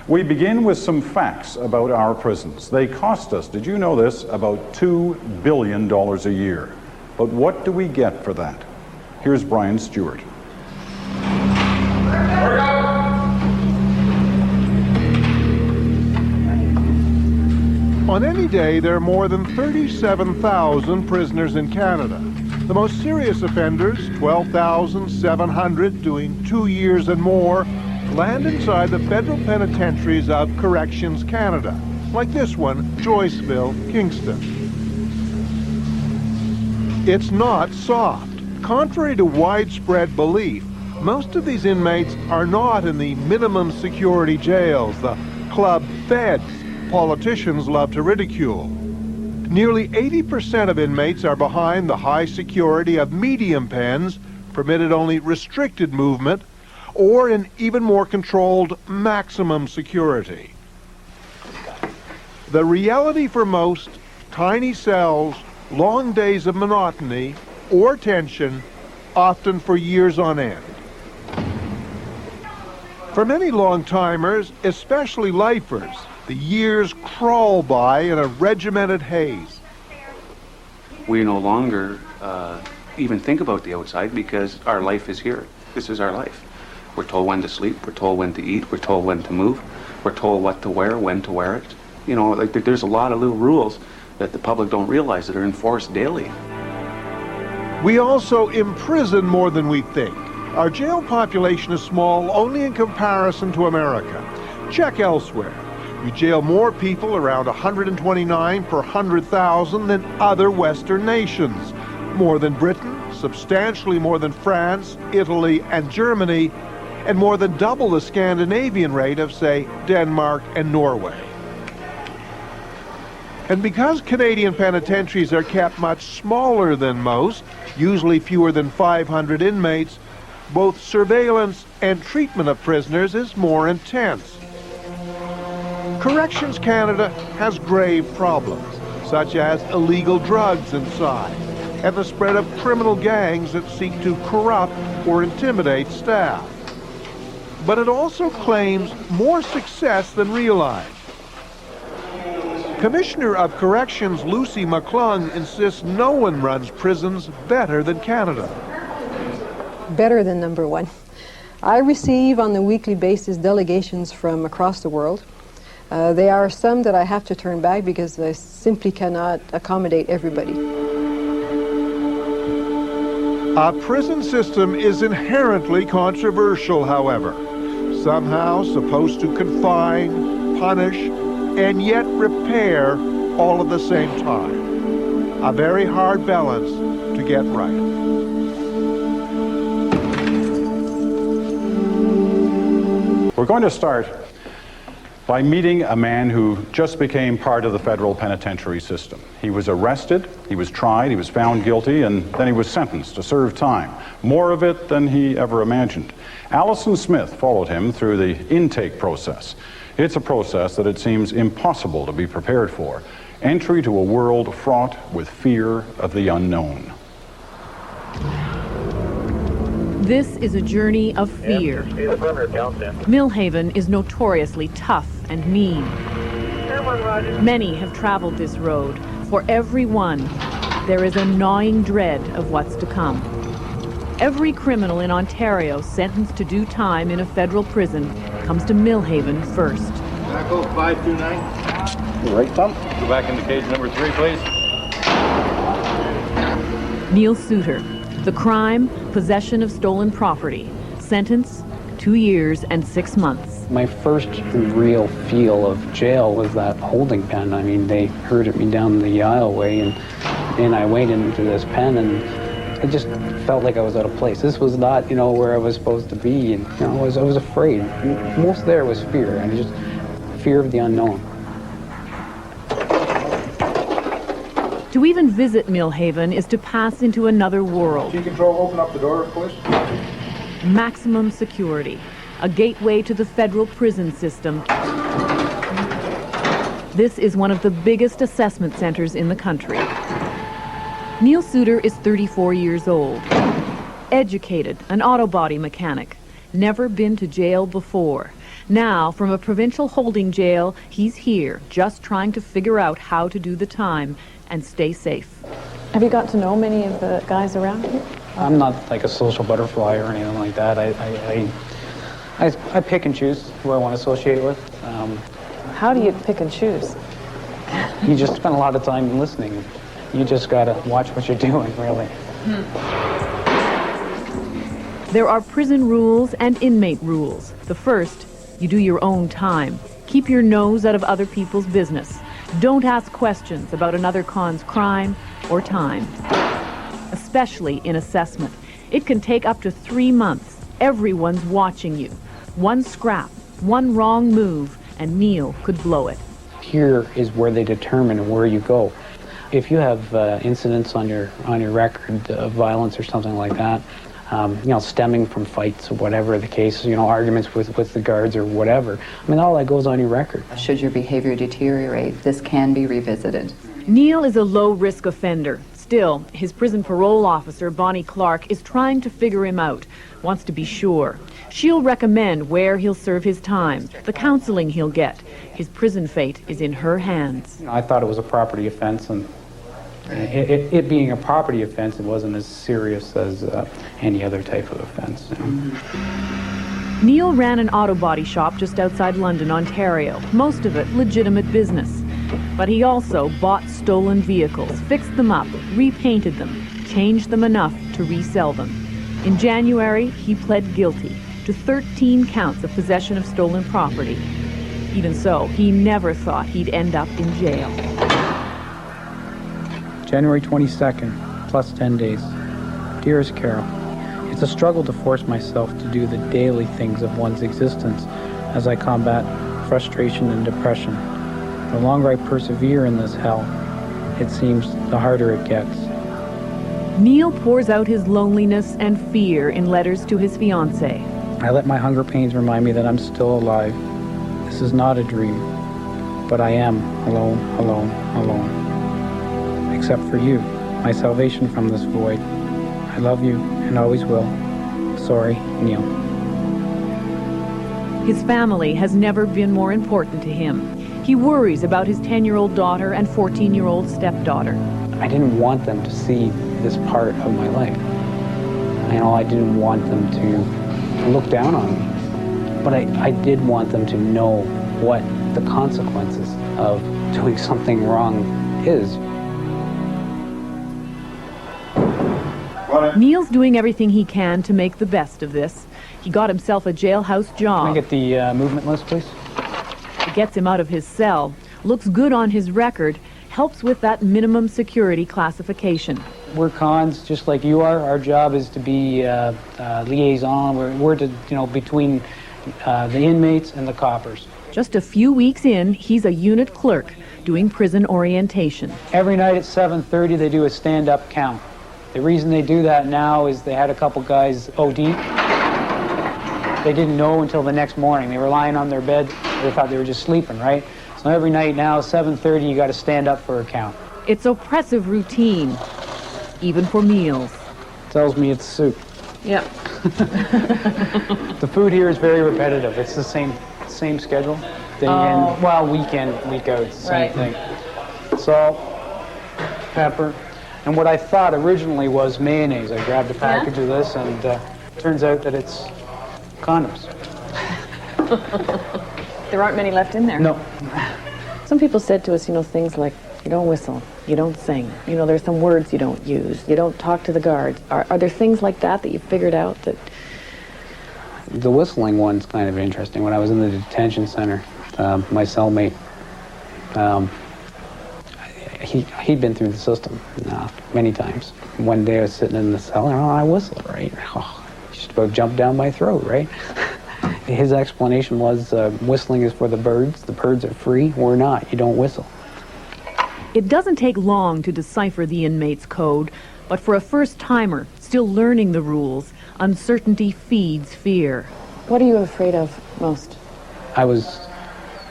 We begin with some facts about our prisons. They cost us, did you know this, about $2 billion a year. But what do we get for that? Here's Brian Stewart. On any day, there are more than 37,000 prisoners in Canada. The most serious offenders, 12,700 doing 2 years and more, land inside the federal penitentiaries of Corrections Canada, like this one, Joyceville, Kingston. It's not soft. Contrary to widespread belief, most of these inmates are not in the minimum security jails, the club feds politicians love to ridicule. Nearly 80% of inmates are behind the high security of medium pens, permitted only restricted movement, or in even more controlled maximum security. The reality for most, tiny cells, long days of monotony or tension, often for years on end. For many long-timers, especially lifers, the years crawl by in a regimented haze. We no longer even think about the outside because our life is here. This is our life. We're told when to sleep, we're told when to eat, we're told when to move, we're told what to wear, when to wear it. You know, like there's a lot of little rules that the public don't realize that are enforced daily. We also imprison more than we think. Our jail population is small only in comparison to America. Check elsewhere. We jail more people, around 129 per 100,000, than other Western nations. More than Britain, substantially more than France, Italy, and Germany, and more than double the Scandinavian rate of, say, Denmark and Norway. And because Canadian penitentiaries are kept much smaller than most, usually fewer than 500 inmates, both surveillance and treatment of prisoners is more intense. Corrections Canada has grave problems, such as illegal drugs inside, and the spread of criminal gangs that seek to corrupt or intimidate staff. But it also claims more success than realized. Commissioner of Corrections Lucy McClung insists no one runs prisons better than Canada. Better than number one. I receive on a weekly basis delegations from across the world. There are some that I have to turn back because I simply cannot accommodate everybody. Our prison system is inherently controversial, however. Somehow supposed to confine, punish, and yet repair all at the same time. A very hard balance to get right. We're going to start by meeting a man who just became part of the federal penitentiary system. He was arrested, he was tried, he was found guilty, and then he was sentenced to serve time. More of it than he ever imagined. Allison Smith followed him through the intake process. It's a process that it seems impossible to be prepared for. Entry to a world fraught with fear of the unknown. This is a journey of fear. Millhaven is notoriously tough and mean. Many have traveled this road. For every one, there is a gnawing dread of what's to come. Every criminal in Ontario sentenced to do time in a federal prison comes to Millhaven first. Echo 529. Right thumb. Go back into cage number 3, please. Neil Suter. The crime, possession of stolen property. Sentence, 2 years and 6 months. My first real feel of jail was that holding pen. I mean, they herded me down the aisleway, and I went into this pen, and I just felt like I was out of place. This was not, where I was supposed to be, and I was afraid. Most there was fear, and just fear of the unknown. To even visit Millhaven is to pass into another world. Key control, open up the door, please. Maximum security, a gateway to the federal prison system. This is one of the biggest assessment centers in the country. Neil Suter is 34 years old. Educated, an auto body mechanic. Never been to jail before. Now, from a provincial holding jail, he's here, just trying to figure out how to do the time and stay safe. Have you got to know many of the guys around here? I'm not like a social butterfly or anything like that. I pick and choose who I want to associate with. How do you pick and choose? You just spend a lot of time listening. You just gotta watch what you're doing, really. There are prison rules and inmate rules. The first, you do your own time. Keep your nose out of other people's business. Don't ask questions about another con's crime or time, especially in assessment. It can take up to 3 months. Everyone's watching you. One scrap, one wrong move, and Neil could blow it. Here is where they determine where you go. If you have incidents on your record of violence or something like that, stemming from fights or whatever the case, arguments with the guards or whatever, all that goes on your record. Should your behavior deteriorate, this can be revisited. Neil is a low-risk offender. Still, his prison parole officer, Bonnie Clark, is trying to figure him out, wants to be sure. She'll recommend where he'll serve his time, the counseling he'll get. His prison fate is in her hands. I thought it was a property offense, and it being a property offense, it wasn't as serious as any other type of offense. Neil ran an auto body shop just outside London, Ontario, most of it legitimate business. But he also bought stolen vehicles, fixed them up, repainted them, changed them enough to resell them. In January, he pled guilty to 13 counts of possession of stolen property. Even so, he never thought he'd end up in jail. January 22nd, plus 10 days. Dearest Carol, it's a struggle to force myself to do the daily things of one's existence as I combat frustration and depression. The longer I persevere in this hell, it seems the harder it gets. Neil pours out his loneliness and fear in letters to his fiancée. I let my hunger pains remind me that I'm still alive. This is not a dream, but I am alone, alone, alone. Except for you, my salvation from this void. I love you and always will. Sorry, Neil. His family has never been more important to him. He worries about his 10-year-old daughter and 14-year-old stepdaughter. I didn't want them to see this part of my life. I didn't want them to look down on me. But I did want them to know what the consequences of doing something wrong is. Neil's doing everything he can to make the best of this. He got himself a jailhouse job. Can I get the movement list, please? It gets him out of his cell, looks good on his record, helps with that minimum security classification. We're cons, just like you are. Our job is to be liaison. We're to, between the inmates and the coppers. Just a few weeks in, he's a unit clerk doing prison orientation. Every night at 7:30, they do a stand-up count. The reason they do that now is they had a couple guys OD. They didn't know until the next morning. They were lying on their bed. They thought they were just sleeping, right? So every night now, 7:30, you got to stand up for a count. It's oppressive routine, even for meals. Tells me it's soup. Yep. The food here is very repetitive. It's the same schedule. Day in, well, week in, week out, it's the same thing. Salt, pepper, and what I thought originally was mayonnaise. I grabbed a package of this, and turns out that it's condoms. There aren't many left in there. No. Some people said to us, things like, you don't whistle, you don't sing, there's some words you don't use, you don't talk to the guards. Are there things like that you figured out that... The whistling one's kind of interesting. When I was in the detention center, my cellmate, he'd been through the system many times. One day I was sitting in the cell, and I whistled, right? Just about jumped down my throat, right? His explanation was whistling is for the birds. The birds are free. We're not. You don't whistle. It doesn't take long to decipher the inmate's code, but for a first-timer still learning the rules, uncertainty feeds fear. What are you afraid of most? I was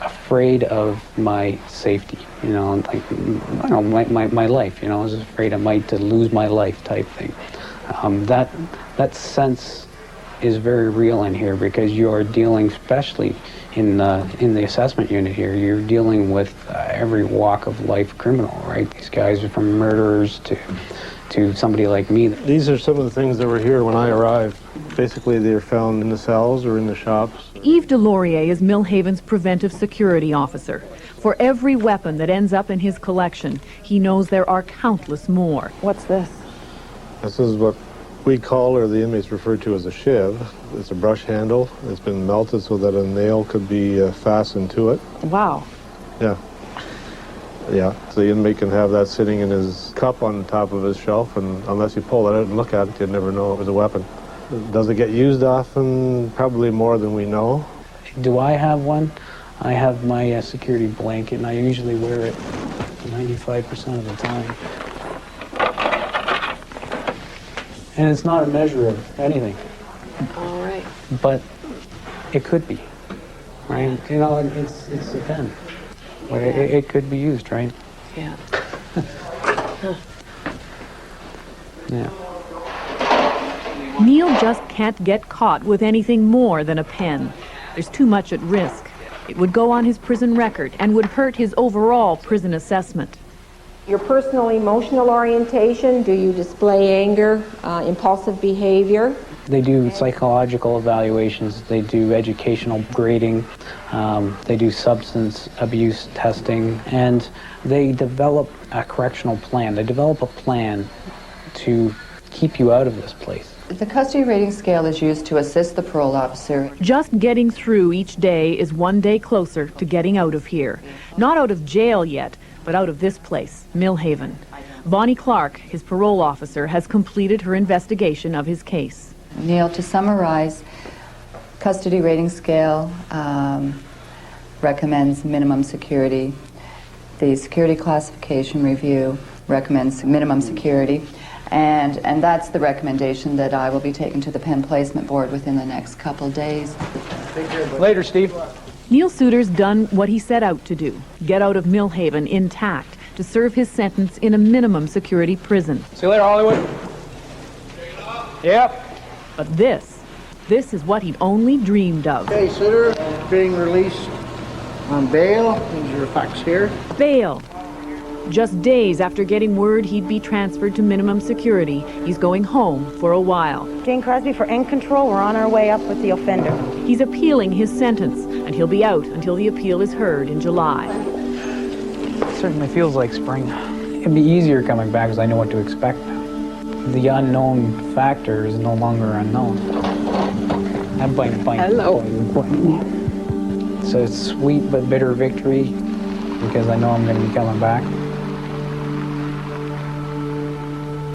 afraid of my safety, my life. I was afraid I might lose my life type thing. That sense is very real in here because you are dealing, especially in the assessment unit here, you're dealing with every walk of life criminal, right? These guys are from murderers to somebody like me. These are some of the things that were here when I arrived. Basically, they're found in the cells or in the shops. Yves Delorier is Millhaven's preventive security officer. For every weapon that ends up in his collection, he knows there are countless more. What's this? This is what we call, or the inmates refer to as a shiv. It's a brush handle. It's been melted so that a nail could be fastened to it. Wow. Yeah. Yeah, so the inmate can have that sitting in his cup on top of his shelf, and unless you pull it out and look at it, you'd never know it was a weapon. Does it get used often? Probably more than we know. Do I have one? I have my security blanket, and I usually wear it 95% of the time. And it's not a measure of anything. All right. But it could be, right? You know, it's a pen. But it could be used, right? Yeah. Yeah. Neil just can't get caught with anything more than a pen. There's too much at risk. It would go on his prison record and would hurt his overall prison assessment. Your personal emotional orientation, do you display anger, impulsive behavior? They do psychological evaluations, they do educational grading, they do substance abuse testing, and they develop a correctional plan. They develop a plan to keep you out of this place. The custody rating scale is used to assist the parole officer. Just getting through each day is one day closer to getting out of here. Not out of jail yet, but out of this place, Millhaven. Bonnie Clark, his parole officer, has completed her investigation of his case. Neil, to summarize, custody rating scale recommends minimum security. The security classification review recommends minimum security. And that's the recommendation that I will be taking to the Penn Placement Board within the next couple days. Later, Steve. Neil Suter's done what he set out to do, get out of Millhaven intact to serve his sentence in a minimum security prison. See you later, Hollywood. Yep. But this is what he'd only dreamed of. Okay, Suter, being released on bail. These are your facts here. Bail. Just days after getting word he'd be transferred to minimum security, he's going home for a while. Jane Crosby for End Control. We're on our way up with the offender. He's appealing his sentence, and he'll be out until the appeal is heard in July. It certainly feels like spring. It'd be easier coming back because I know what to expect now. The unknown factor is no longer unknown. I'm biting. Hello. So it's sweet but bitter victory because I know I'm going to be coming back.